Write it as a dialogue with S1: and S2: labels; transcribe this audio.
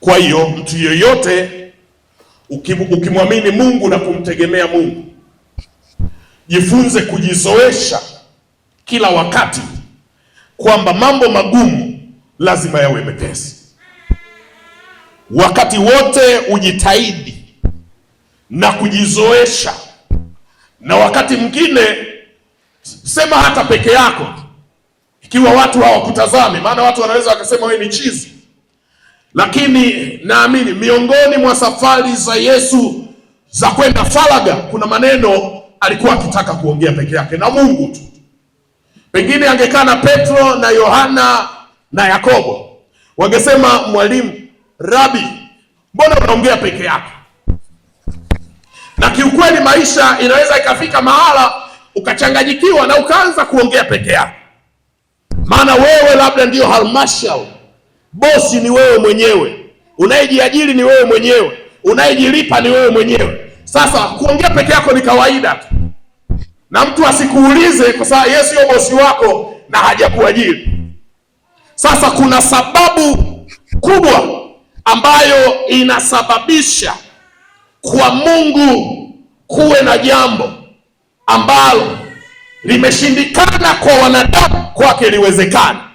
S1: Kwa hiyo mtu yeyote ukimwamini Mungu na kumtegemea Mungu, jifunze kujizoesha kila wakati kwamba mambo magumu lazima yawe mepesi. Wakati wote ujitahidi na kujizoesha, na wakati mwingine sema hata peke yako, ikiwa watu hawakutazame, maana watu wanaweza wakasema wewe ni chizi. Lakini naamini miongoni mwa safari za Yesu za kwenda faraga, kuna maneno alikuwa akitaka kuongea peke yake na Mungu tu. Pengine angekaa na Petro na Yohana na Yakobo, wangesema mwalimu, Rabi, mbona unaongea peke yako? Na kiukweli maisha inaweza ikafika mahala ukachanganyikiwa na ukaanza kuongea peke yako, maana wewe labda ndiyo halmashauri, bosi ni wewe mwenyewe, unayejiajiri ni wewe mwenyewe, unayejilipa ni wewe mwenyewe. Sasa kuongea peke yako ni kawaida tu, na mtu asikuulize kwa sababu Yesu sio bosi wako na hajakuajiri. Sasa kuna sababu kubwa ambayo inasababisha kwa Mungu kuwe na jambo ambalo limeshindikana kwa wanadamu, kwake liwezekana.